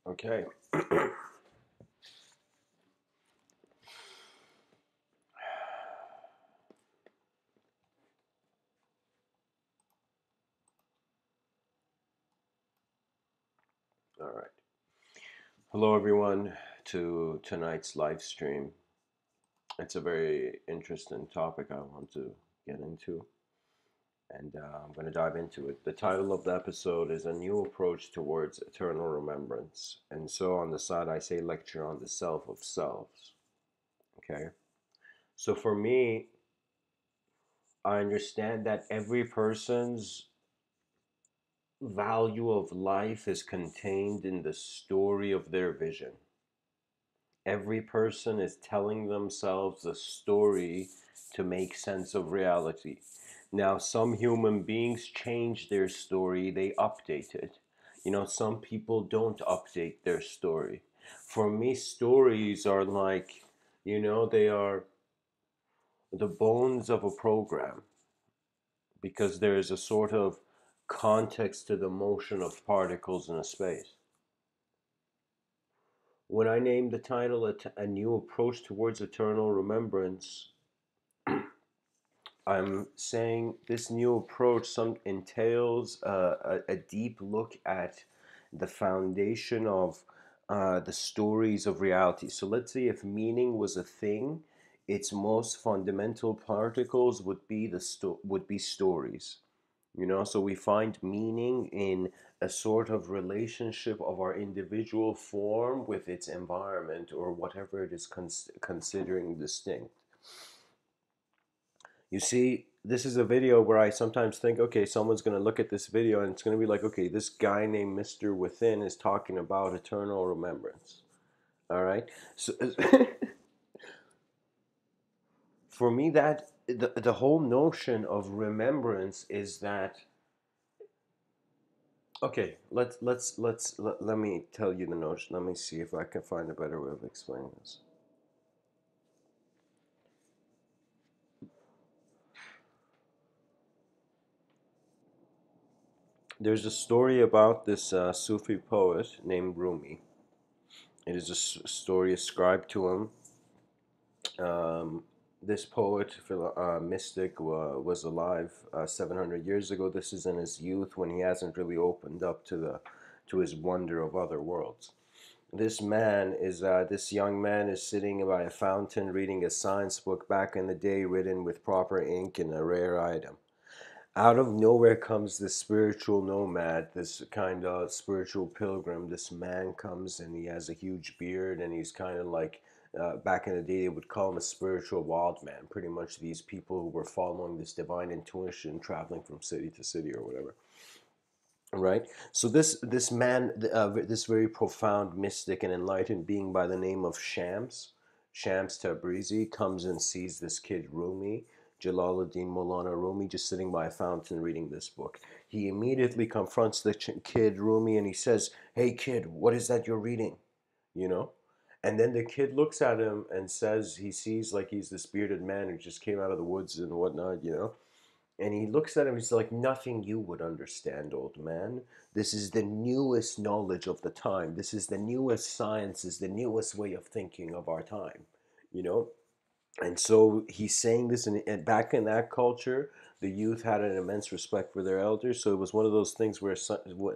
Okay. All right. Hello, everyone, to tonight's live stream. It's a very interesting topic I want to get into, and I'm going to dive into it. The title of the episode is A New Approach Towards Eternal Remembrance. And so on the side, I say lecture on the self of selves. Okay. So for me, I understand that every person's value of life is contained in the story of their vision. Every person is telling themselves a story to make sense of reality. Now, some human beings change their story, they update it. Some people don't update their story. For me, stories are like, they are the bones of a program because there is a sort of context to the motion of particles in a space. When I named the title A New Approach Towards Eternal Remembrance, I'm saying this new approach entails a deep look at the foundation of the stories of reality. So let's say if meaning was a thing, its most fundamental particles would be stories. So we find meaning in a sort of relationship of our individual form with its environment or whatever it is considering distinct. You see, this is a video where I sometimes think, okay, someone's going to look at this video and it's going to be like, okay, this guy named Mr. Within is talking about eternal remembrance. All right? So for me, that the whole notion of remembrance is that, okay, let me tell you the notion. Let me see if I can find a better way of explaining this. There's a story about this Sufi poet named Rumi. It is a story ascribed to him. This poet, mystic, was alive 700 years ago. This is in his youth when he hasn't really opened up to his wonder of other worlds. This young man is sitting by a fountain reading a science book back in the day, written with proper ink and a rare item. Out of nowhere comes this spiritual nomad, this kind of spiritual pilgrim. This man comes and he has a huge beard and he's kind of like, back in the day, they would call him a spiritual wild man. Pretty much these people who were following this divine intuition, traveling from city to city or whatever. Right. So this man, this very profound mystic and enlightened being by the name of Shams Tabrizi, comes and sees this kid Rumi, Jalaluddin Molana Rumi, just sitting by a fountain reading this book. He immediately confronts the kid Rumi and he says, "Hey kid, what is that you're reading?" You know. And then the kid looks at him and says, he sees like he's this bearded man who just came out of the woods and whatnot. And he looks at him, he's like, "Nothing you would understand, old man. This is the newest knowledge of the time. This is the newest science, is the newest way of thinking of our time, you know?" And so he's saying this, and back in that culture, the youth had an immense respect for their elders. So it was one of those things where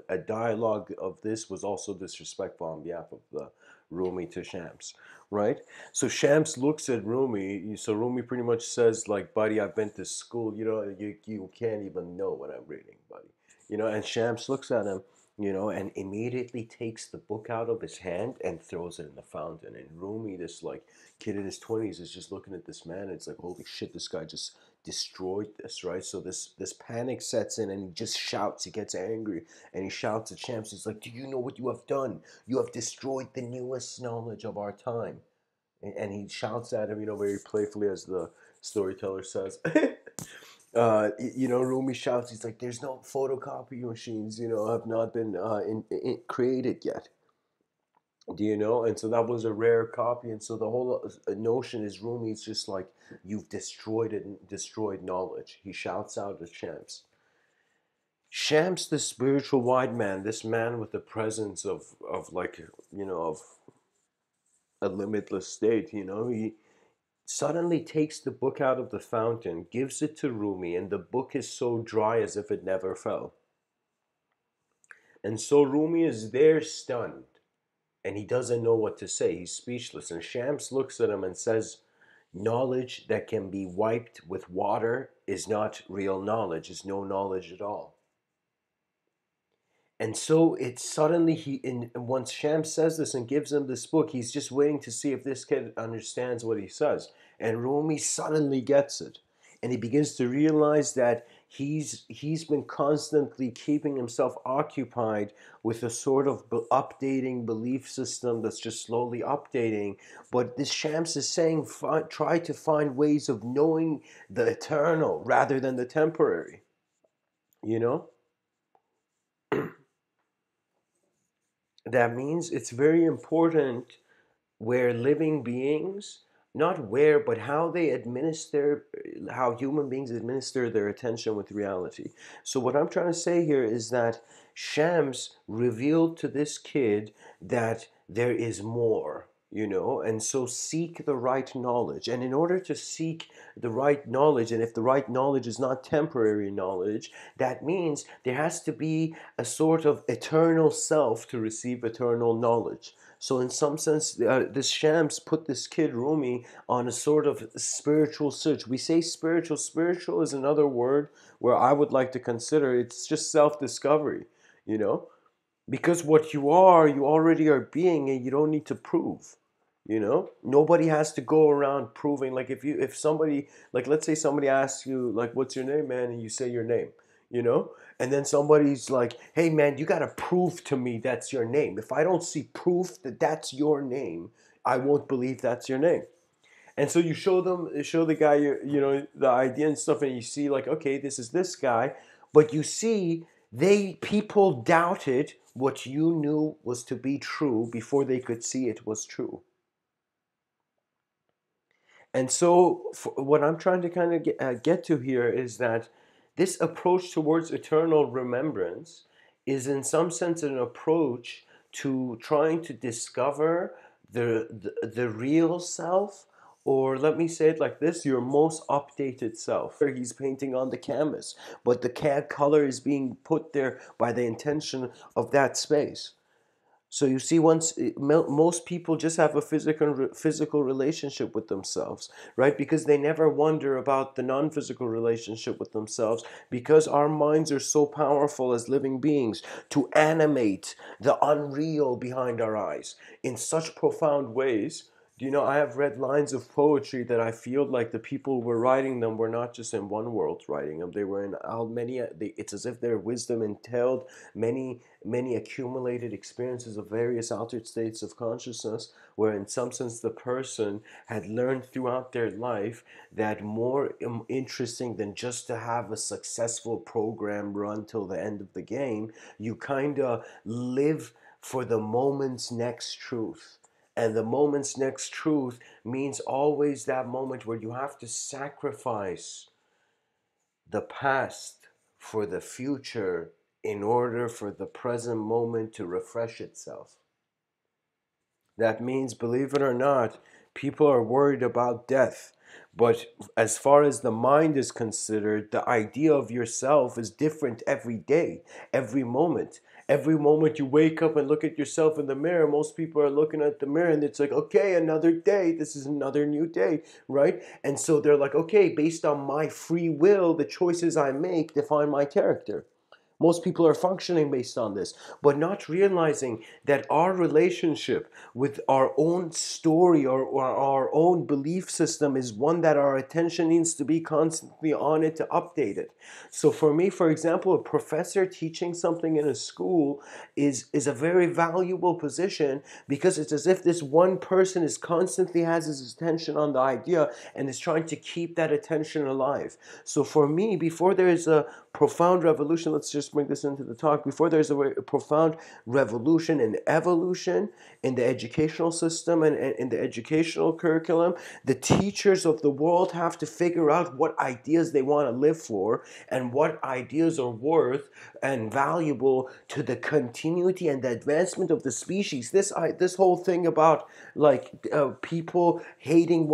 a dialogue of this was also disrespectful on behalf of the Rumi to Shams, right? So Shams looks at Rumi. So Rumi pretty much says, like, "Buddy, I've been to school. You can't even know what I'm reading, buddy." And Shams looks at him, and immediately takes the book out of his hand and throws it in the fountain. And Rumi, this like kid in his 20s, is just looking at this man. It's like, holy shit, this guy just destroyed this, right? So this panic sets in and he just shouts. He gets angry and he shouts at Shams. He's like, "Do you know what you have done? You have destroyed the newest knowledge of our time." And he shouts at him, very playfully, as the storyteller says. Rumi shouts, he's like, "There's no photocopy machines, have not been created yet." And so that was a rare copy. And so the whole notion is Rumi's just like, "You've destroyed it, destroyed knowledge." He shouts out at Shams. Shams, the spiritual wide man, this man with the presence of like, of a limitless state, he suddenly takes the book out of the fountain, gives it to Rumi, and the book is so dry as if it never fell. And so Rumi is there stunned, and he doesn't know what to say. He's speechless. And Shams looks at him and says, knowledge that can be wiped with water is not real knowledge, is no knowledge at all. And so it suddenly once Shams says this and gives him this book, he's just waiting to see if this kid understands what he says. And Rumi suddenly gets it. And he begins to realize that he's been constantly keeping himself occupied with a sort of updating belief system that's just slowly updating. But this Shams is saying, try to find ways of knowing the eternal rather than the temporary. You know? That means it's very important where living beings, not where, but how they administer, how human beings administer their attention with reality. So, what I'm trying to say here is that Shams revealed to this kid that there is more. And so seek the right knowledge. And in order to seek the right knowledge, and if the right knowledge is not temporary knowledge, that means there has to be a sort of eternal self to receive eternal knowledge. So in some sense, this Shams put this kid Rumi on a sort of spiritual search. We say spiritual. Spiritual is another word where I would like to consider it's just self-discovery, you know? Because what you are, you already are being, and you don't need to prove. Nobody has to go around proving. Like if somebody, like let's say somebody asks you, like, what's your name, man? And you say your name, you know? And then somebody's like, hey, man, you got to prove to me that's your name. If I don't see proof that that's your name, I won't believe that's your name. And so you show the guy, the idea and stuff, and you see like, okay, this is this guy. But you see, people doubted what you knew was to be true before they could see it was true. And so, what I'm trying to kind of get to here is that this approach towards eternal remembrance is, in some sense, an approach to trying to discover the real self, or let me say it like this, your most updated self. He's painting on the canvas, but the color is being put there by the intention of that space. So you see, most people just have a physical relationship with themselves, right? Because they never wonder about the non-physical relationship with themselves, because our minds are so powerful as living beings to animate the unreal behind our eyes in such profound ways. I have read lines of poetry that I feel like the people who were writing them were not just in one world writing them. They were in many. It's as if their wisdom entailed many accumulated experiences of various altered states of consciousness, where in some sense the person had learned throughout their life that more interesting than just to have a successful program run till the end of the game, you kind of live for the moment's next truth. And the moment's next truth means always that moment where you have to sacrifice the past for the future in order for the present moment to refresh itself. That means, believe it or not, people are worried about death. But as far as the mind is considered, the idea of yourself is different every day, every moment. Every moment you wake up and look at yourself in the mirror, most people are looking at the mirror and it's like, okay, another day. This is another new day, right? And so they're like, okay, based on my free will, the choices I make define my character. Most people are functioning based on this, but not realizing that our relationship with our own story or our own belief system is one that our attention needs to be constantly on it to update it. So for me, for example, a professor teaching something in a school is a very valuable position, because it's as if this one person is constantly has his attention on the idea and is trying to keep that attention alive. So for me, before there is a profound revolution, let's just just bring this into the talk, before there's a very profound revolution and evolution in the educational system and in the educational curriculum, the teachers of the world have to figure out what ideas they want to live for and what ideas are worth and valuable to the continuity and the advancement of the species. This whole thing about like people hating,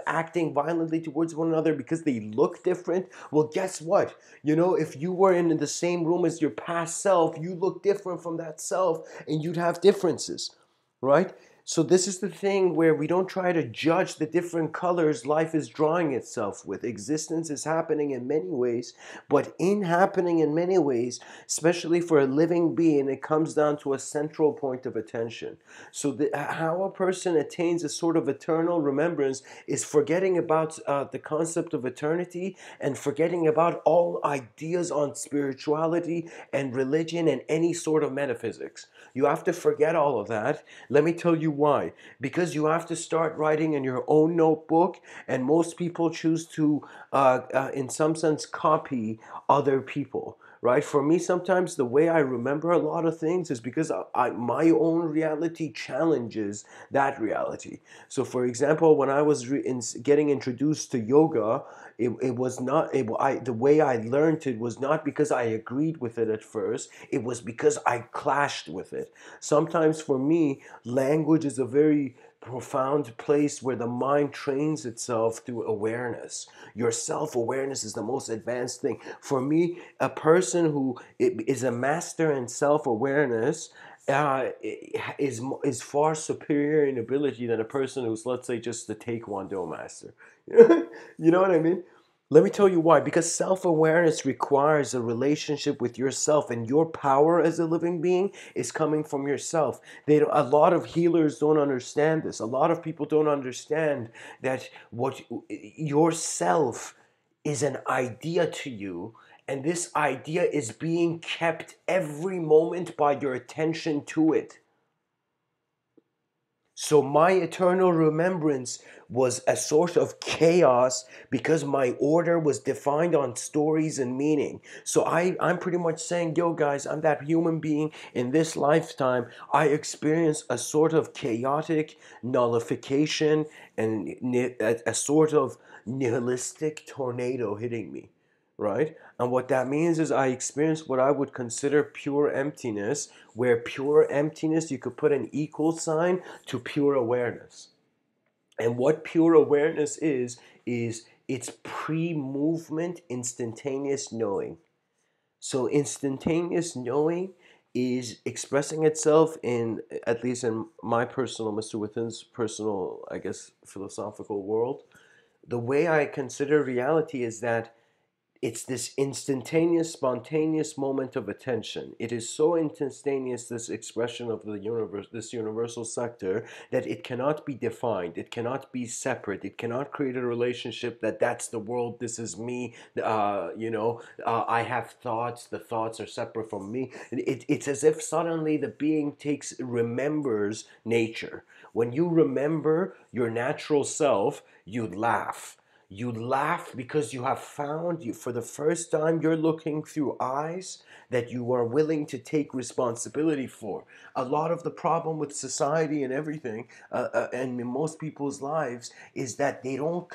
acting violently towards one another because they look different. Well, guess what? You know, if you were in the same room as your past self, you look different from that self, and you'd have differences, right? So this is the thing where we don't try to judge the different colors life is drawing itself with. Existence is happening in many ways, but in happening in many ways, especially for a living being, it comes down to a central point of attention. So how a person attains a sort of eternal remembrance is forgetting about the concept of eternity and forgetting about all ideas on spirituality and religion and any sort of metaphysics. You have to forget all of that. Let me tell you why. Because you have to start writing in your own notebook, and most people choose to, in some sense, copy other people. Right? For me, sometimes the way I remember a lot of things is because my own reality challenges that reality. So, for example, when I was getting introduced to yoga, it was not the way I learned it was not because I agreed with it at first. It was because I clashed with it. Sometimes for me, language is a very profound place where the mind trains itself through awareness. Your self-awareness is the most advanced thing. For me, a person who is a master in self-awareness is far superior in ability than a person who's, let's say, just the Taekwondo master. You know what I mean? Let me tell you why. Because self-awareness requires a relationship with yourself, and your power as a living being is coming from yourself. A lot of healers don't understand this. A lot of people don't understand that what yourself is an idea to you, and this idea is being kept every moment by your attention to it. So my eternal remembrance was a sort of chaos because my order was defined on stories and meaning. So I'm pretty much saying, yo guys, I'm that human being in this lifetime. I experienced a sort of chaotic nullification and a sort of nihilistic tornado hitting me, right? And what that means is I experienced what I would consider pure emptiness, where pure emptiness, you could put an equal sign to pure awareness. And what pure awareness is it's pre-movement instantaneous knowing. So instantaneous knowing is expressing itself in, at least in my personal, Mr. Within's personal, I guess, philosophical world. The way I consider reality is that it's this instantaneous, spontaneous moment of attention. It is so instantaneous, this expression of the universe, this universal sector, that it cannot be defined. It cannot be separate. It cannot create a relationship that that's the world, this is me, I have thoughts, the thoughts are separate from me. It's as if suddenly the being remembers nature. When you remember your natural self, you laugh. You laugh because you have found, for the first time, you're looking through eyes that you are willing to take responsibility for. A lot of the problem with society and everything, and in most people's lives, is that they don't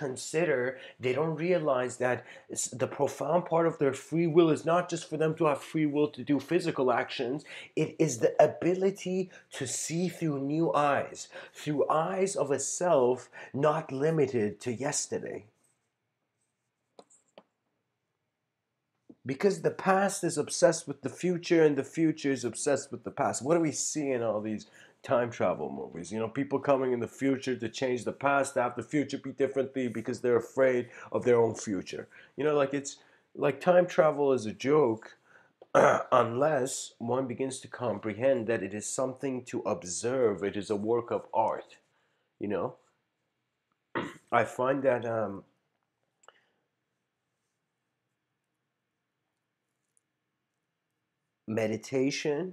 realize that the profound part of their free will is not just for them to have free will to do physical actions. It is the ability to see through new eyes, through eyes of a self not limited to yesterday. Because the past is obsessed with the future and the future is obsessed with the past. What do we see in all these time travel movies? You know, people coming in the future to change the past, to have the future be differently because they're afraid of their own future. You know, like it's like time travel is a joke unless one begins to comprehend that it is something to observe, it is a work of art. You know, I find that meditation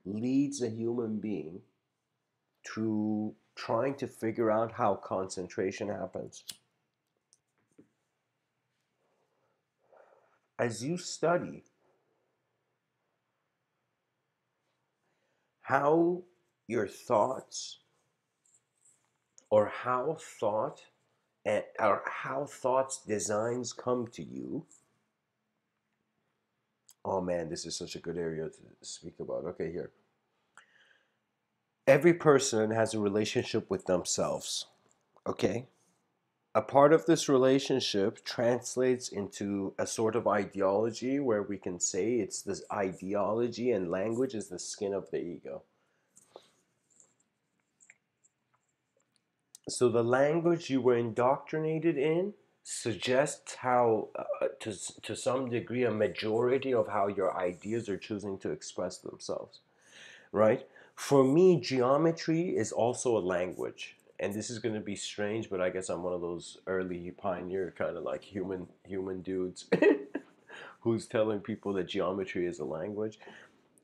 leads a human being to trying to figure out how concentration happens. As you study, how your thoughts, or how thoughts designs come to you. Oh man, this is such a good area to speak about. Okay, here. Every person has a relationship with themselves. Okay? A part of this relationship translates into a sort of ideology where we can say it's this ideology, and language is the skin of the ego. So the language you were indoctrinated in suggests how, to some degree, a majority of how your ideas are choosing to express themselves, right? For me, geometry is also a language. And this is going to be strange, but I guess I'm one of those early pioneer kind of like human dudes who's telling people that geometry is a language.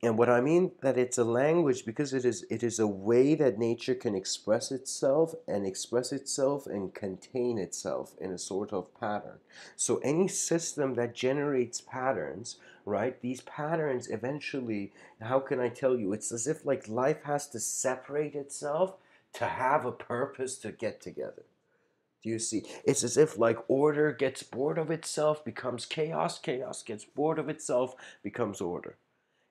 And what I mean that it's a language because it is a way that nature can express itself and contain itself in a sort of pattern. So any system that generates patterns, right? These patterns eventually, how can I tell you? It's as if like life has to separate itself to have a purpose to get together. Do you see? It's as if like order gets bored of itself, becomes chaos, chaos gets bored of itself, becomes order.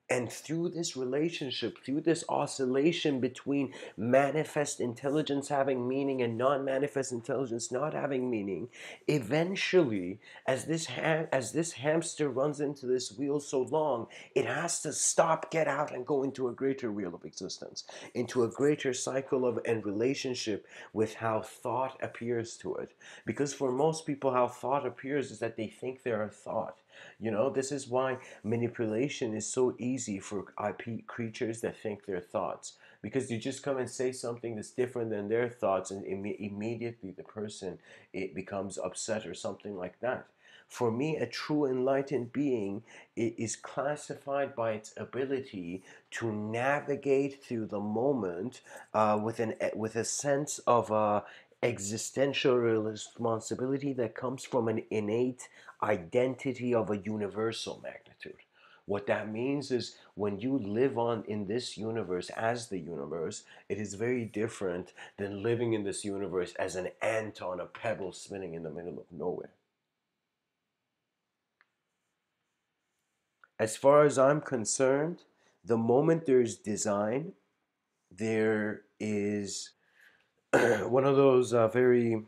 And through this relationship, through this oscillation between manifest intelligence having meaning and non manifest intelligence not having meaning, eventually, as this hamster runs into this wheel so long, it has to stop, get out, and go into a greater wheel of existence, into a greater cycle of and relationship with how thought appears to it. Because for most people, how thought appears is that they think they're a thought. This is why manipulation is so easy for IP creatures that think they're thoughts. Because you just come and say something that's different than their thoughts, and immediately the person it becomes upset or something like that. For me, a true enlightened being is classified by its ability to navigate through the moment with a sense of existential responsibility that comes from an innate identity of a universal magnitude. What that means is when you live on in this universe as the universe, it is very different than living in this universe as an ant on a pebble spinning in the middle of nowhere. As far as I'm concerned, the moment there's design, there is one of those very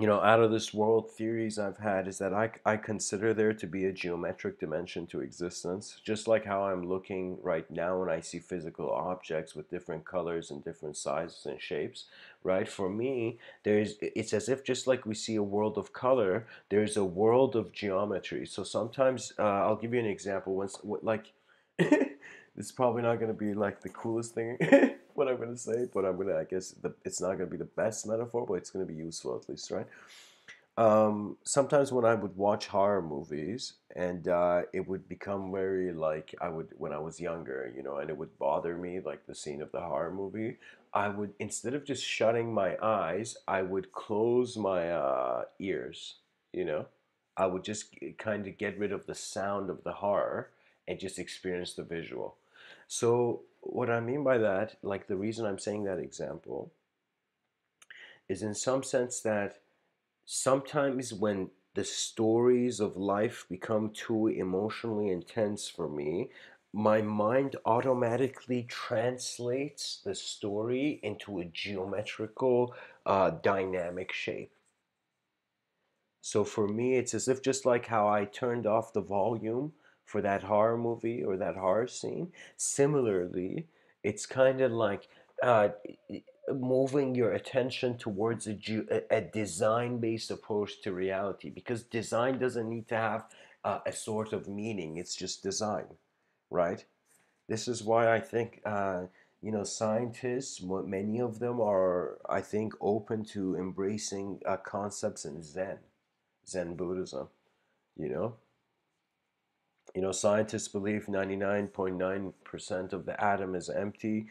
out of this world theories I've had is that I consider there to be a geometric dimension to existence, just like how I'm looking right now when I see physical objects with different colors and different sizes and shapes, right? For me, it's as if just like we see a world of color, there's a world of geometry. So sometimes I'll give you an example. Like this is probably not going to be like the coolest thing what I'm going to say, but I guess it's not going to be the best metaphor, but it's going to be useful at least, right? Sometimes when I would watch horror movies, and it would become very like when I was younger, and it would bother me, like the scene of the horror movie. I would, instead of just shutting my eyes, I would close my ears. You know, I would just kind of get rid of the sound of the horror and just experience the visual. So what I mean by that, like the reason I'm saying that example, is in some sense that sometimes when the stories of life become too emotionally intense for me, my mind automatically translates the story into a geometrical, dynamic shape. So for me, it's as if just like how I turned off the volume for that horror movie or that horror scene, similarly, it's kind of like uh, moving your attention towards a design-based approach to reality, because design doesn't need to have a sort of meaning. It's just design, right? This is why I think scientists, many of them are, I think, open to embracing concepts in Zen Buddhism. You know, scientists believe 99.9% of the atom is empty.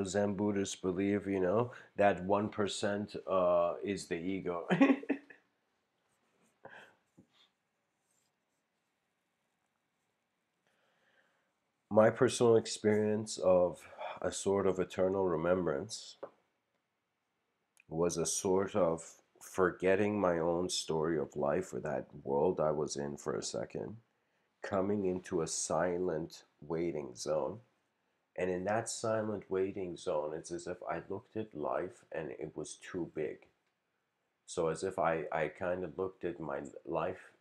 Zen Buddhists believe that 1% is the ego. My personal experience of a sort of eternal remembrance was a sort of forgetting my own story of life or that world I was in for a second, coming into a silent waiting zone. And in that silent waiting zone, it's as if I looked at life and it was too big. So as if I kind of looked at my life,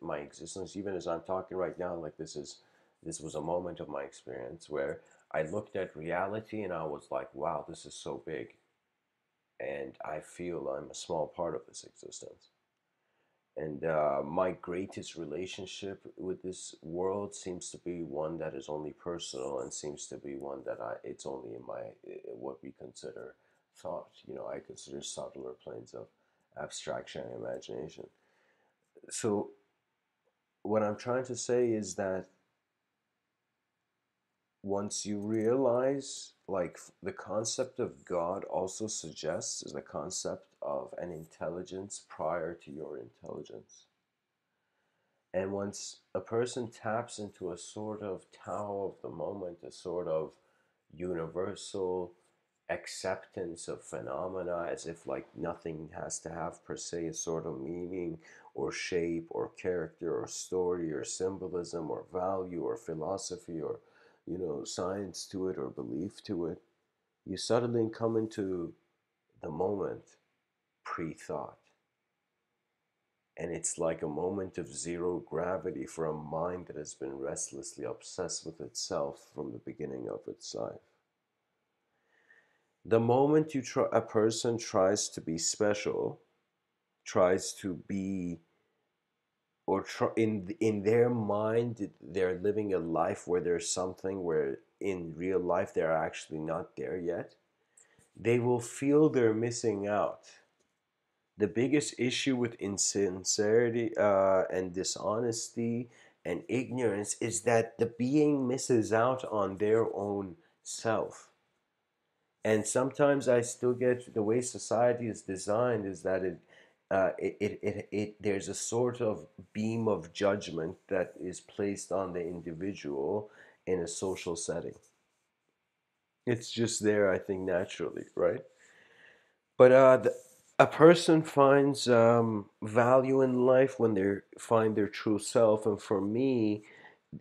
my existence, even as I'm talking right now, like this was a moment of my experience where I looked at reality and I was like, wow, this is so big. And I feel I'm a small part of this existence. And my greatest relationship with this world seems to be one that is only personal and seems to be one that it's only in my, what we consider thought. You know, I consider subtler planes of abstraction and imagination. So, what I'm trying to say is that once you realize, like, the concept of God also suggests the concept of an intelligence prior to your intelligence. And once a person taps into a sort of Tao of the moment, a sort of universal acceptance of phenomena, as if like nothing has to have per se a sort of meaning or shape or character or story or symbolism or value or philosophy or, you know, science to it or belief to it, you suddenly come into the moment pre-thought. And it's like a moment of zero gravity for a mind that has been restlessly obsessed with itself from the beginning of its life. The moment a person tries to be special, tries to be, or in their mind, they're living a life where there's something where in real life they're actually not there yet, they will feel they're missing out. The biggest issue with insincerity and dishonesty and ignorance is that the being misses out on their own self. And sometimes I still get the way society is designed is that there's a sort of beam of judgment that is placed on the individual in a social setting. It's just there, I think, naturally, right? But a person finds value in life when they find their true self, and for me,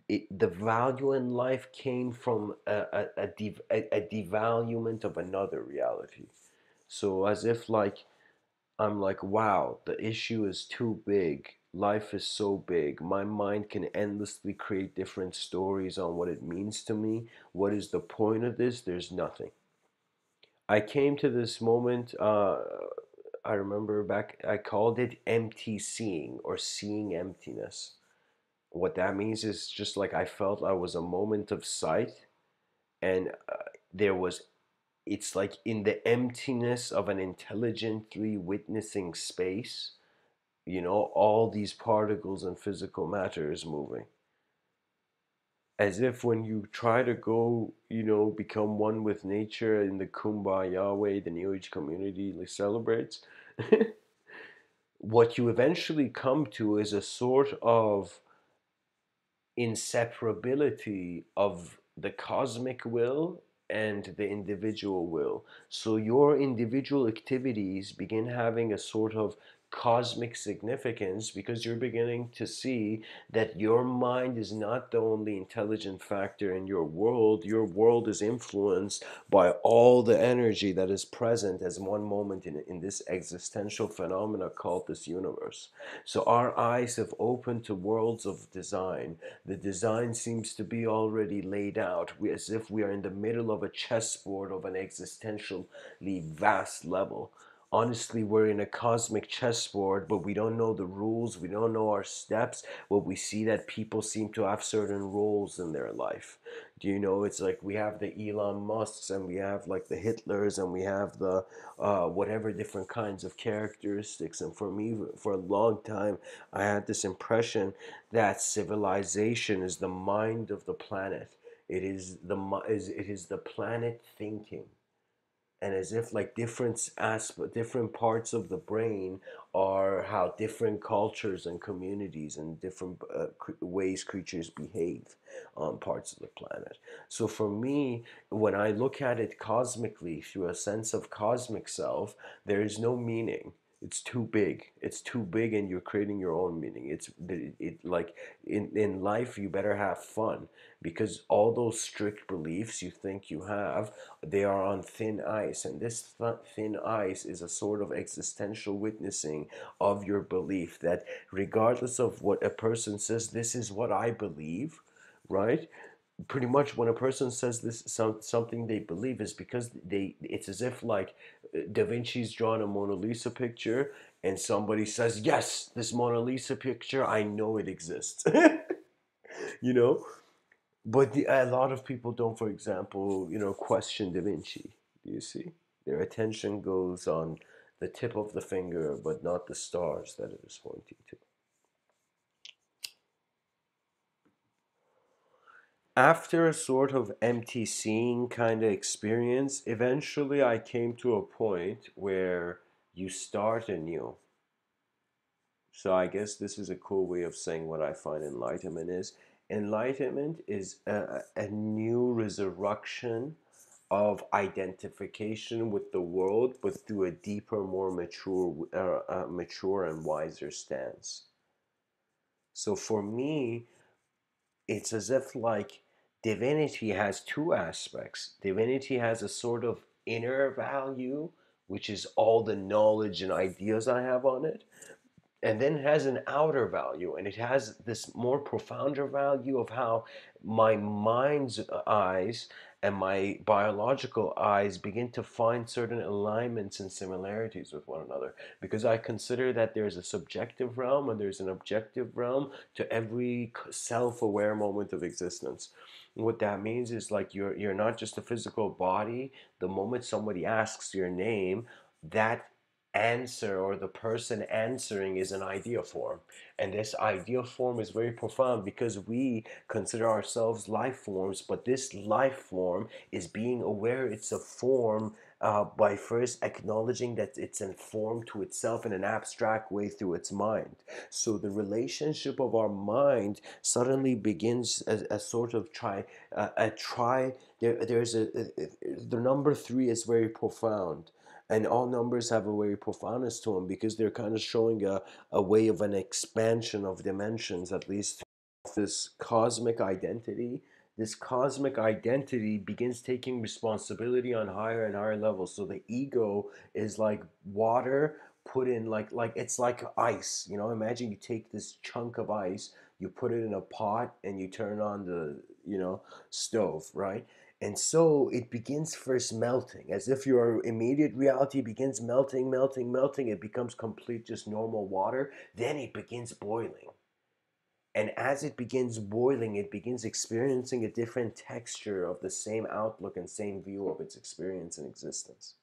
the value in life came from a devaluement of another reality. So as if like I'm like, wow, the issue is too big. Life is so big. My mind can endlessly create different stories on what it means to me. What is the point of this? There's nothing. I came to this moment. I remember back, I called it empty seeing or seeing emptiness. What that means is just like I felt I was a moment of sight, and there was, it's like in the emptiness of an intelligently witnessing space, you know, all these particles and physical matter is moving. As if when you try to go, you know, become one with nature in the kumbaya way the New Age community celebrates, what you eventually come to is a sort of inseparability of the cosmic will and the individual will. So your individual activities begin having a sort of cosmic significance because you're beginning to see that your mind is not the only intelligent factor in your world. Your world is influenced by all the energy that is present as one moment in this existential phenomena called this universe. So our eyes have opened to worlds of design. The design seems to be already laid out, as if we are in the middle of a chessboard of an existentially vast level. Honestly, we're in a cosmic chessboard, but we don't know the rules, we don't know our steps, but we see that people seem to have certain roles in their life. Do you know, it's like we have the Elon Musks and we have like the Hitlers and we have the whatever different kinds of characteristics. And for me, for a long time, I had this impression that civilization is the mind of the planet. It is the planet thinking. and as if like different parts of the brain are how different cultures and communities and different ways creatures behave on parts of the planet. So for me, when I look at it cosmically through a sense of cosmic self, there is no meaning. It's too big. It's too big, and you're creating your own meaning. It like in life, you better have fun, because all those strict beliefs you think you have, they are on thin ice, and this thin ice is a sort of existential witnessing of your belief that regardless of what a person says, this is what I believe, right? Pretty much when a person says something they believe is because it's as if like Da Vinci's drawn a Mona Lisa picture and somebody says, yes, this Mona Lisa picture, I know it exists. you know but a lot of people don't, for example, question Da Vinci. Do you see? Their attention goes on the tip of the finger, but not the stars that it is pointing to. After a sort of empty seeing kind of experience, eventually I came to a point where you start anew. So I guess this is a cool way of saying what I find enlightenment is. Enlightenment is a new resurrection of identification with the world, but through a deeper, more mature and wiser stance. So for me, it's as if like divinity has two aspects. Divinity has a sort of inner value, which is all the knowledge and ideas I have on it, and then it has an outer value, and it has this more profounder value of how my mind's eyes and my biological eyes begin to find certain alignments and similarities with one another, because I consider that there's a subjective realm and there's an objective realm to every self-aware moment of existence. What that means is like you're not just a physical body. The moment somebody asks your name, that answer or the person answering is an idea form, and this idea form is very profound because we consider ourselves life forms, but this life form is being aware it's a form by first acknowledging that it's informed to itself in an abstract way through its mind. So the relationship of our mind suddenly begins a sort of try there's the number three is very profound, and all numbers have a very profoundness to them because they're kind of showing a way of an expansion of dimensions, at least this cosmic identity. This cosmic identity begins taking responsibility on higher and higher levels. So the ego is like water put in like it's like ice. Imagine you take this chunk of ice, you put it in a pot, and you turn on the stove, right? And so it begins first melting, as if your immediate reality begins melting, melting, melting. It becomes complete, just normal water. Then it begins boiling. And as it begins boiling, it begins experiencing a different texture of the same outlook and same view of its experience and existence.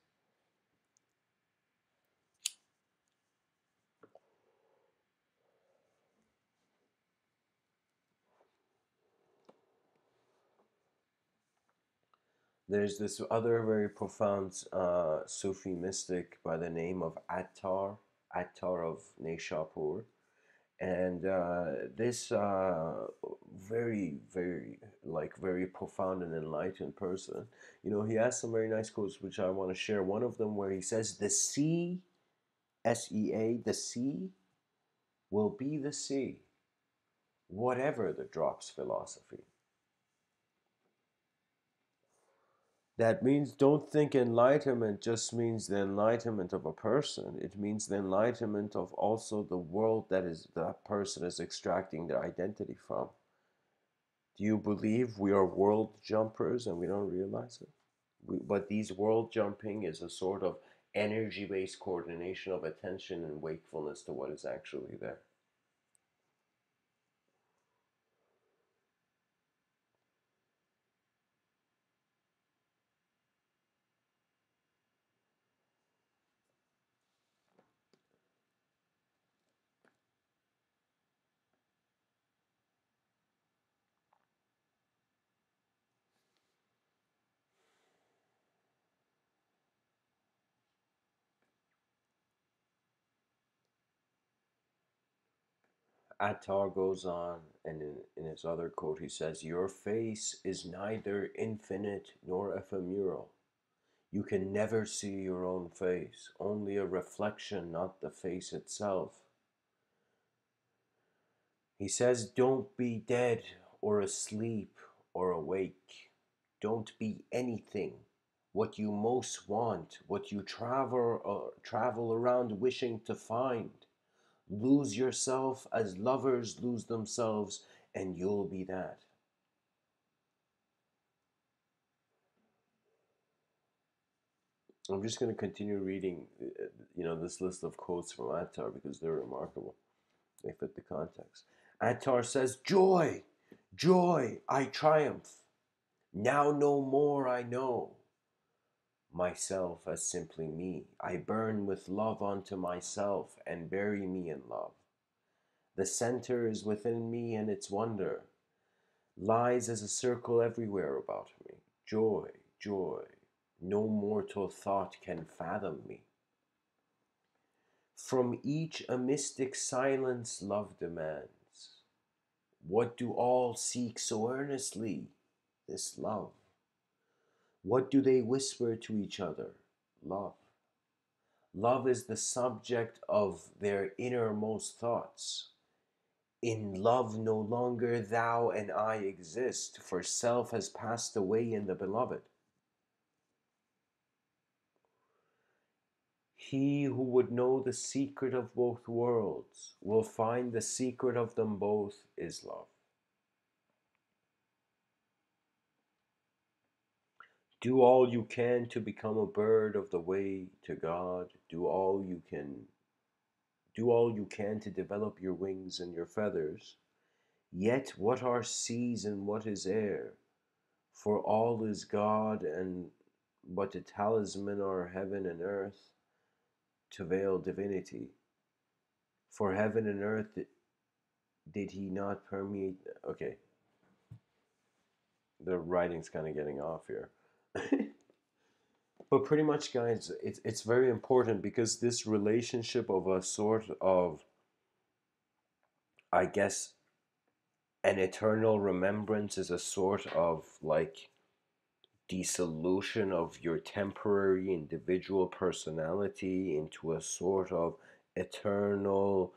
There's this other very profound Sufi mystic by the name of Attar of Nishapur. And this very, very, like, very profound and enlightened person, he has some very nice quotes which I want to share. One of them where he says, "The sea, sea, the sea will be the sea, whatever the drop's philosophy." That means don't think enlightenment just means the enlightenment of a person. It means the enlightenment of also the world that person is extracting their identity from. Do you believe we are world jumpers and we don't realize it? But these world jumping is a sort of energy based coordination of attention and wakefulness to what is actually there. Attar goes on, and in his other quote, he says, "Your face is neither infinite nor ephemeral. You can never see your own face, only a reflection, not the face itself." He says, "Don't be dead or asleep or awake. Don't be anything. What you most want, what you travel around wishing to find. Lose yourself as lovers lose themselves, and you'll be that." I'm just going to continue reading, this list of quotes from Attar because they're remarkable. They fit the context. Attar says, "Joy, joy, I triumph. Now no more I know myself as simply me. I burn with love unto myself and bury me in love. The center is within me, and its wonder lies as a circle everywhere about me. Joy, joy, no mortal thought can fathom me. From each a mystic silence love demands. What do all seek so earnestly? This love. What do they whisper to each other? Love. Love is the subject of their innermost thoughts. In love no longer thou and I exist, for self has passed away in the beloved. He who would know the secret of both worlds will find the secret of them both is love. Do all you can to become a bird of the way to God. Do all you can to develop your wings and your feathers. Yet what are seas and what is air? For all is God, and but a talisman are heaven and earth to veil divinity. For heaven and earth did he not permeate? Okay, the writing's kind of getting off here. But pretty much, guys, it's very important because this relationship of a sort of, I guess, an eternal remembrance is a sort of like dissolution of your temporary individual personality into a sort of eternal,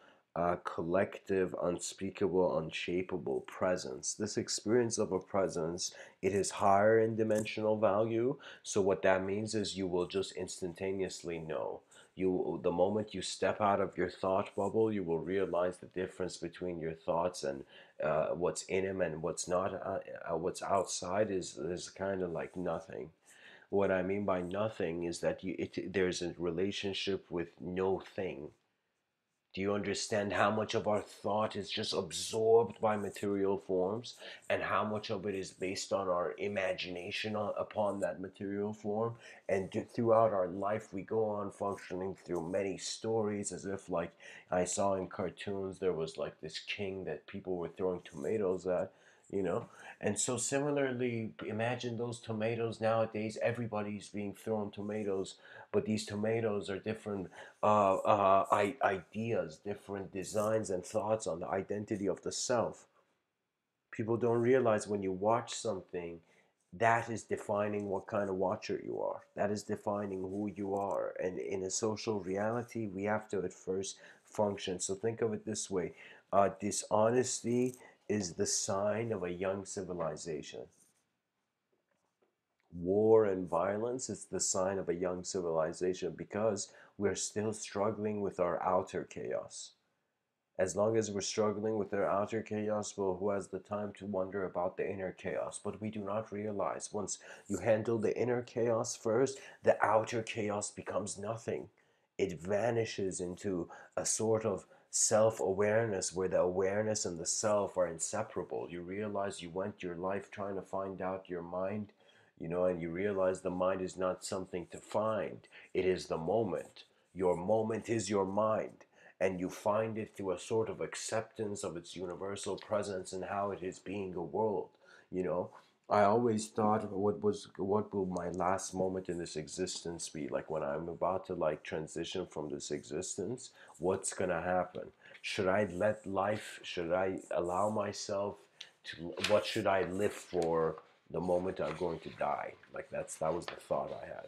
collective, unspeakable, unshapable presence. This experience of a presence, it is higher in dimensional value. So what that means is you will just instantaneously know. The moment you step out of your thought bubble, you will realize the difference between your thoughts and what's in him and what's not. What's outside is kind of like nothing. What I mean by nothing is that there's a relationship with no thing. Do you understand how much of our thought is just absorbed by material forms, and how much of it is based on our imagination upon that material form? And throughout our life, we go on functioning through many stories as if, like I saw in cartoons, there was like this king that people were throwing tomatoes at, you know? And so, similarly, imagine those tomatoes nowadays. Everybody's being thrown tomatoes, but these tomatoes are different ideas, different designs and thoughts on the identity of the self. People don't realize when you watch something, that is defining what kind of watcher you are. That is defining who you are. And in a social reality, we have to at first function. So think of it this way: dishonesty is the sign of a young civilization. War and violence is the sign of a young civilization because we're still struggling with our outer chaos. As long as we're struggling with our outer chaos, well, who has the time to wonder about the inner chaos? But we do not realize once you handle the inner chaos first, the outer chaos becomes nothing. It vanishes into a sort of self awareness where the awareness and the self are inseparable. You realize you went your life trying to find out your mind, and you realize the mind is not something to find, it is the moment. Your moment is your mind, and you find it through a sort of acceptance of its universal presence and how it is being a world. you know I always thought, what will my last moment in this existence be like when I'm about to like transition from this existence? What's gonna happen? should I let life, should I allow myself to, what should I live for the moment I'm going to die? Like that was the thought I had.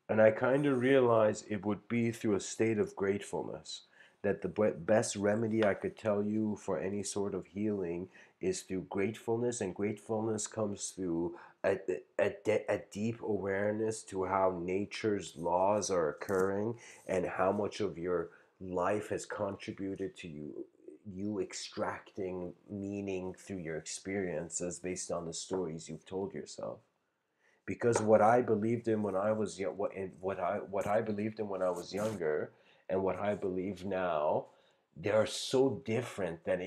And I kind of realized it would be through a state of gratefulness. That the best remedy I could tell you for any sort of healing is through gratefulness, and gratefulness comes through a deep awareness to how nature's laws are occurring and how much of your life has contributed to you extracting meaning through your experiences based on the stories you've told yourself. Because what I believed in when I was young, what I believed in when I was younger, and what I believe now, they are so different that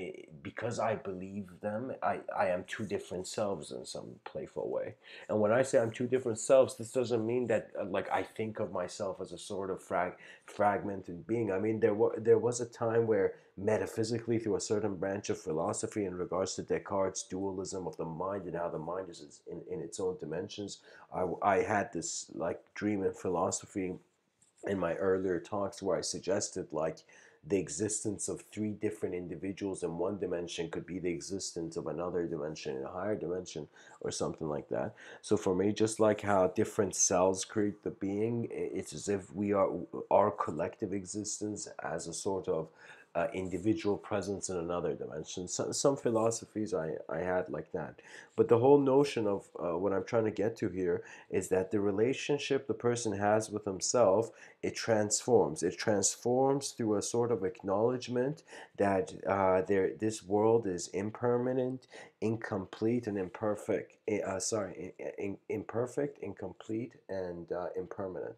because I believe them, I am two different selves in some playful way. And when I say I'm two different selves, this doesn't mean that like I think of myself as a sort of fragmented being. I mean, there was a time where metaphysically, through a certain branch of philosophy in regards to Descartes' dualism of the mind and how the mind is in its own dimensions, I had this like dream in philosophy in my earlier talks where I suggested like the existence of three different individuals in one dimension could be the existence of another dimension in a higher dimension or something like that. So for me, just like how different cells create the being, it's as if we are our collective existence as a sort of individual presence in another dimension. Some philosophies I had like that. But the whole notion of what I'm trying to get to here is that the relationship the person has with himself, it transforms. It transforms through a sort of acknowledgement that this world is impermanent, incomplete, and imperfect. Imperfect, incomplete, and impermanent.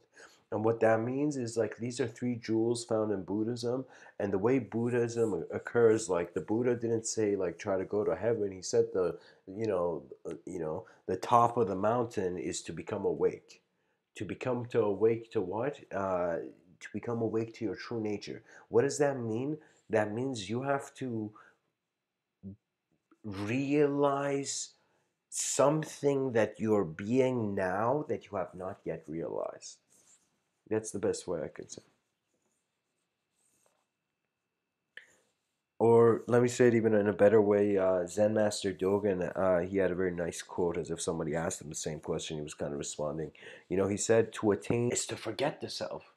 And what that means is like these are three jewels found in Buddhism, and the way Buddhism occurs, like the Buddha didn't say like try to go to heaven. He said the top of the mountain is to become awake. To awake to what? To become awake to your true nature. What does that mean? That means you have to realize something that you're being now that you have not yet realized. That's the best way I can say. Or let me say it even in a better way. Zen Master Dogen, he had a very nice quote, as if somebody asked him the same question. He was kind of responding. He said, "To attain is to forget the self,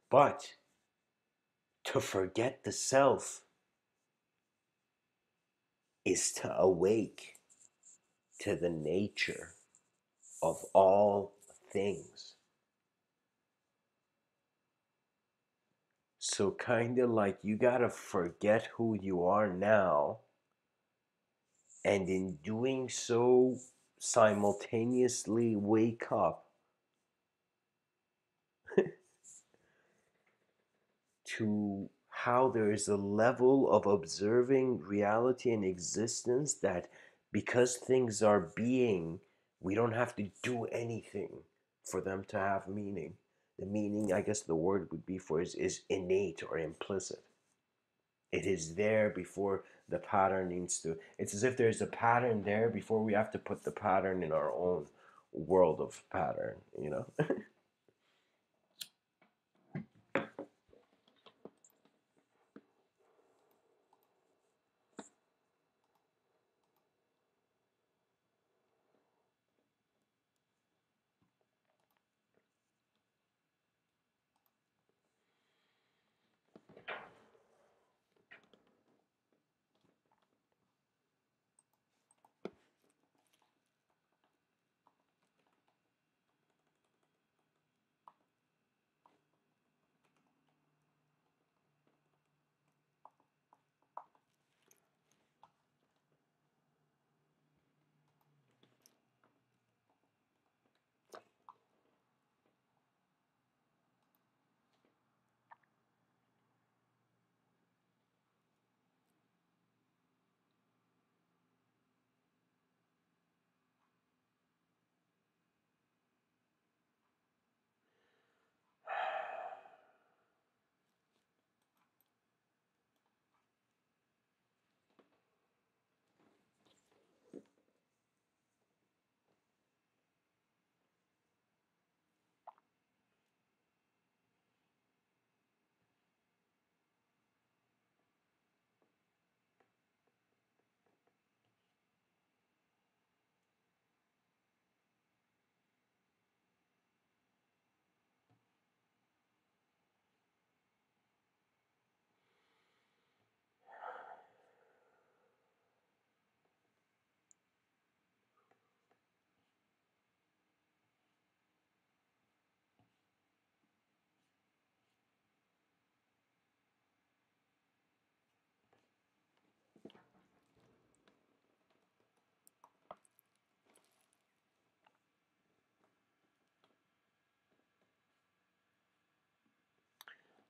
but to forget the self is to awake to the nature of all things." So kind of like you gotta forget who you are now, and in doing so, simultaneously wake up to how there is a level of observing reality and existence that because things are being, we don't have to do anything for them to have meaning. The meaning, I guess the word would be for is innate or implicit. It is there before the pattern needs to. It's as if there's a pattern there before we have to put the pattern in our own world of pattern.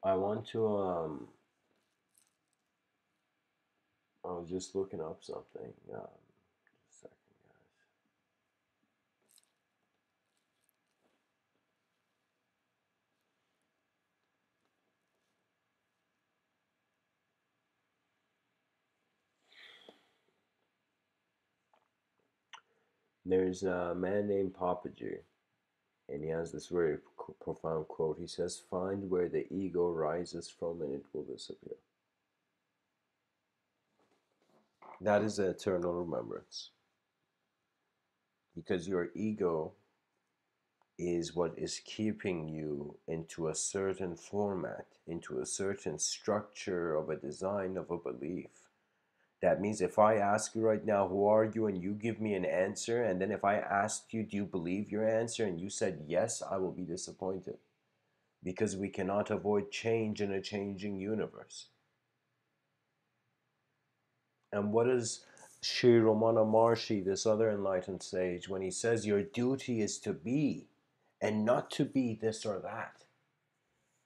I want to I was just looking up something. Just a second, guys. There's a man named Papaji, and he has this very profound quote. He says, "Find where the ego rises from, and it will disappear." That is the eternal remembrance, because your ego is what is keeping you into a certain format, into a certain structure of a design of a belief. That means if I ask you right now, who are you, and you give me an answer, and then if I asked you, do you believe your answer, and you said yes, I will be disappointed, because we cannot avoid change in a changing universe. And what does Sri Ramana Maharshi, this other enlightened sage, when he says your duty is to be and not to be this or that?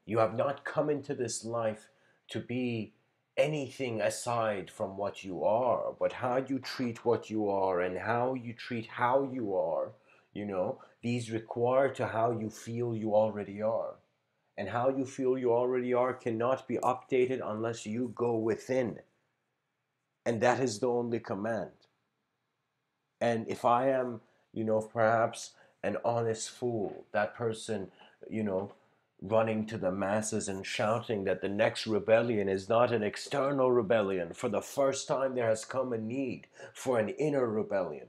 You have not come into this life to be anything aside from what you are, but how you treat what you are and how you treat how you are, these require to how you feel you already are. And how you feel you already are cannot be updated unless you go within. And that is the only command. And if I am, perhaps an honest fool, that person, you know, running to the masses and shouting that the next rebellion is not an external rebellion. For the first time, there has come a need for an inner rebellion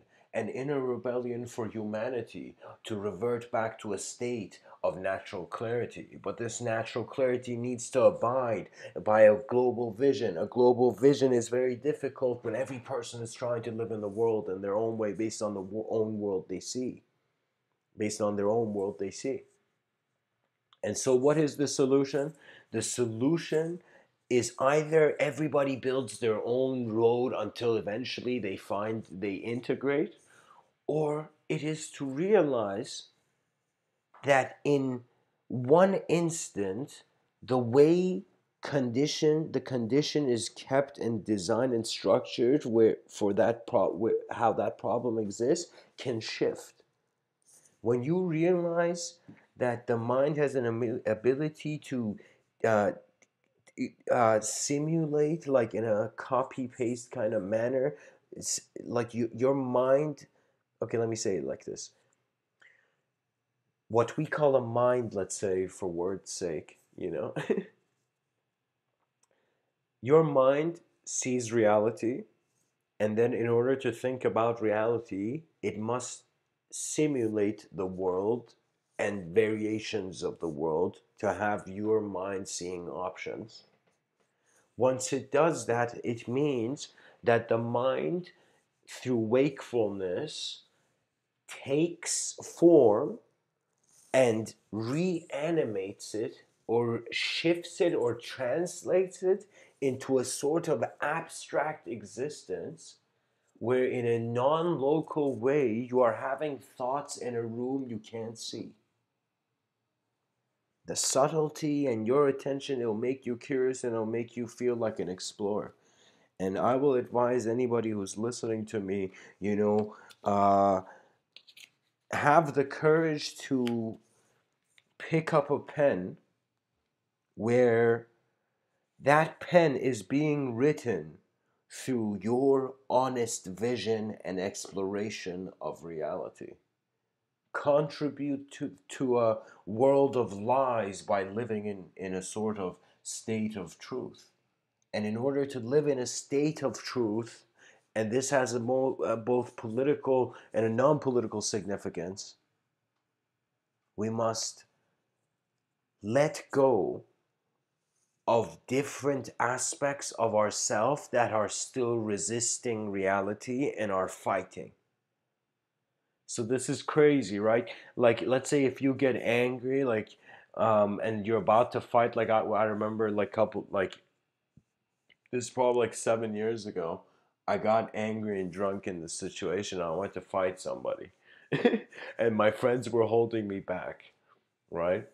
for humanity to revert back to a state of natural clarity. But this natural clarity needs to abide by a global vision. A global vision is very difficult when every person is trying to live in the world in their own way, based on the own world they see, based on their own world they see. And so, what is the solution? The solution is either everybody builds their own road until eventually they integrate, or it is to realize that in one instant, the way the condition is kept and designed and structured where for how that problem exists can shift. When you realize that the mind has an ability to uh, simulate, like in a copy paste kind of manner, it's like your mind. Okay, let me say it like this. What we call a mind, let's say for word's sake, your mind sees reality, and then in order to think about reality, it must simulate the world and variations of the world to have your mind seeing options. Once it does that, it means that the mind, through wakefulness, takes form and reanimates it, or shifts it, or translates it into a sort of abstract existence where, in a non local way, you are having thoughts in a room you can't see. The subtlety and your attention, it'll make you curious, and it'll make you feel like an explorer. And I will advise anybody who's listening to me, uh, have the courage to pick up a pen where that pen is being written through your honest vision and exploration of reality. Contribute to a world of lies by living in a sort of state of truth. And in order to live in a state of truth, and this has both political and a non-political significance, we must let go of different aspects of ourself that are still resisting reality and are fighting. So this is crazy, right? Like, let's say if you get angry, like, and you're about to fight, like I remember, like this is probably like 7 years ago. I got angry and drunk in this situation. I went to fight somebody, and my friends were holding me back, right?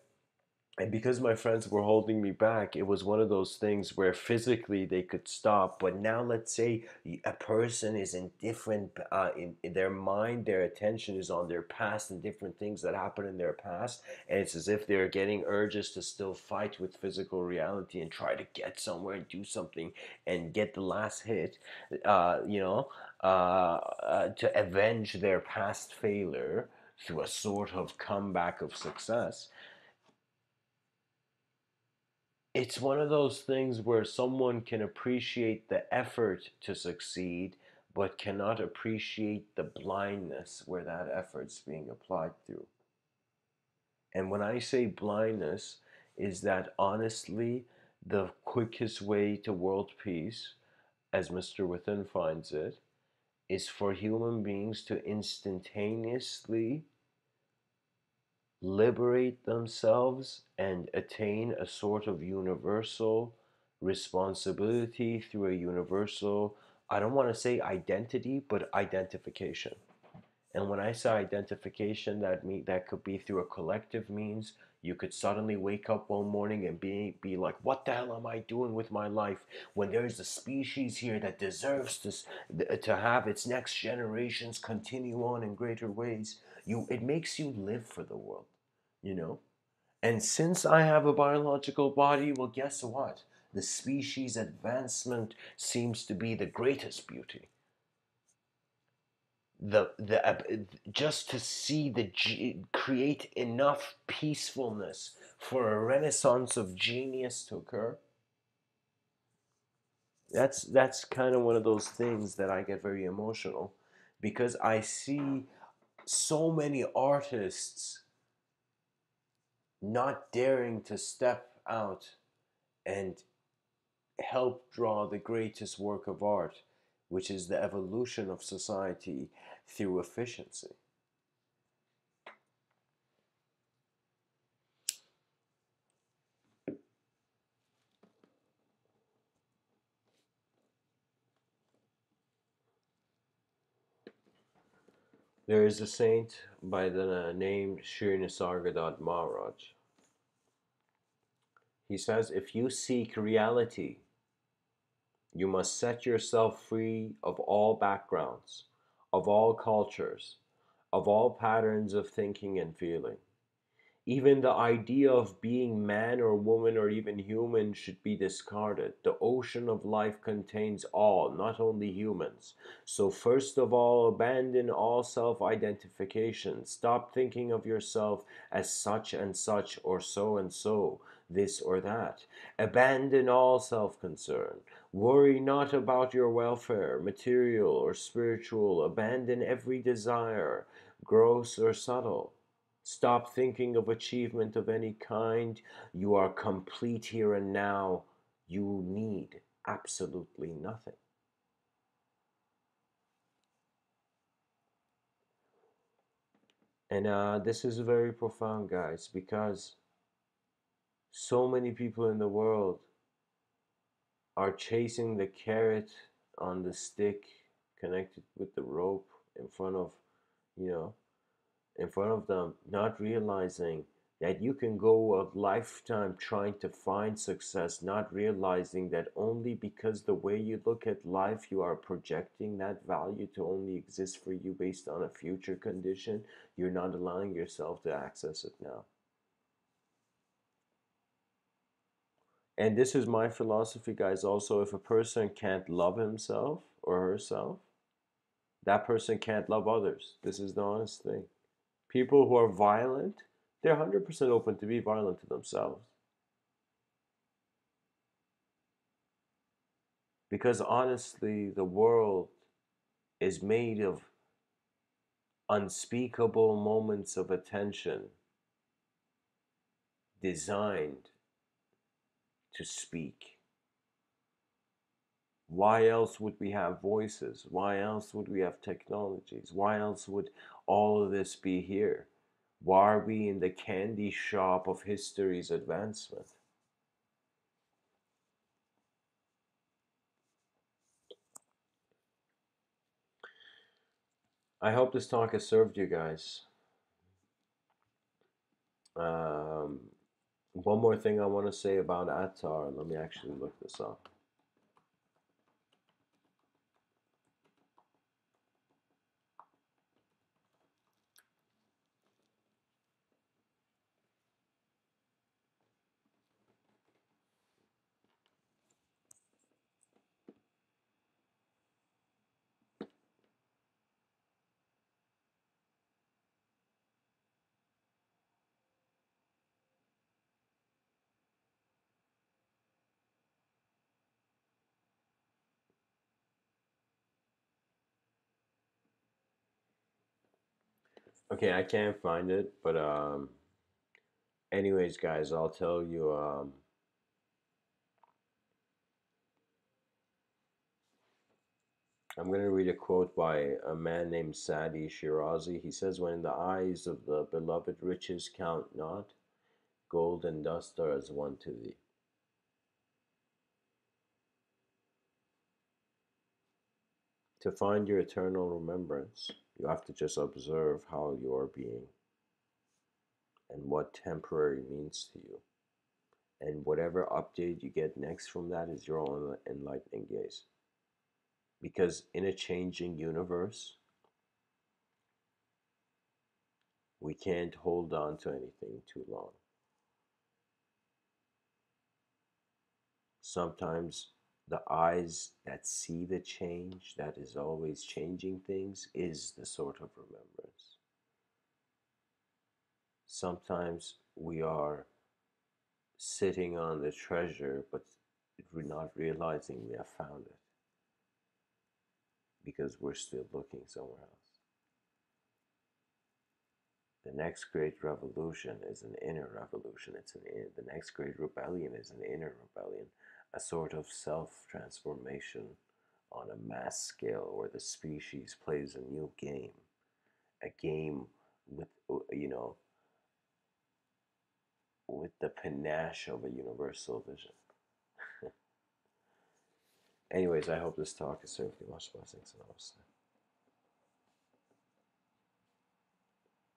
And because my friends were holding me back, it was one of those things where physically they could stop. But now, let's say a person is in different, in their mind, their attention is on their past and different things that happened in their past. And it's as if they're getting urges to still fight with physical reality and try to get somewhere and do something and get the last hit, to avenge their past failure through a sort of comeback of success. It's one of those things where someone can appreciate the effort to succeed, but cannot appreciate the blindness where that effort's being applied through. And when I say blindness, is that honestly the quickest way to world peace, as Mr. Within finds it, is for human beings to instantaneously liberate themselves and attain a sort of universal responsibility through a universal, I don't want to say identity, but identification. And when I say identification, that could be through a collective means. You could suddenly wake up one morning and be like, what the hell am I doing with my life when there's a species here that deserves to have its next generations continue on in greater ways. It makes you live for the world, you know? And since I have a biological body, well, guess what? The species advancement seems to be the greatest beauty. The just to see create enough peacefulness for a renaissance of genius to occur. That's kind of one of those things that I get very emotional, because I see so many artists not daring to step out and help draw the greatest work of art, which is the evolution of society through efficiency. There is a saint by the name Sri Nisargadatta Maharaj. He says, if you seek reality, you must set yourself free of all backgrounds, of all cultures, of all patterns of thinking and feeling. Even the idea of being man or woman or even human should be discarded. The ocean of life contains all, not only humans. So, first of all, abandon all self identification. Stop thinking of yourself as such and such or so and so, this or that. Abandon all self concern. Worry not about your welfare, material or spiritual. Abandon every desire, gross or subtle. Stop thinking of achievement of any kind. You are complete here and now. You need absolutely nothing. And this is very profound, guys, because so many people in the world are chasing the carrot on the stick connected with the rope in front of, you know, in front of them, not realizing that you can go a lifetime trying to find success, not realizing that only because the way you look at life, you are projecting that value to only exist for you based on a future condition. You're not allowing yourself to access it now. And this is my philosophy, guys. Also, if a person can't love himself or herself, that person can't love others. This is the honest thing. People who are violent, they're 100% open to be violent to themselves. Because honestly, the world is made of unspeakable moments of attention designed to speak. Why else would we have voices? Why else would we have technologies? Why else would all of this be here? Why are we in the candy shop of history's advancement? I hope this talk has served you guys. Um, One more thing I want to say about Attar. Let me actually look this up. Okay, I can't find it, but anyways, guys, I'll tell you. I'm gonna read a quote by a man named Sadi Shirazi. He says, "When the eyes of the beloved riches count not, gold and dust are as one to thee." To find your eternal remembrance, you have to just observe how you are being and what temporary means to you. And whatever update you get next from that is your own enlightening gaze. Because in a changing universe, we can't hold on to anything too long. Sometimes the eyes that see the change, that is always changing things, is the sort of remembrance. Sometimes we are sitting on the treasure, but we're not realizing we have found it because we're still looking somewhere else. The next great revolution is an inner revolution. The next great rebellion is an inner rebellion, a sort of self-transformation on a mass scale where the species plays a new game, a game with with the panache of a universal vision. Anyways, I hope this talk has served you much blessings and namaste.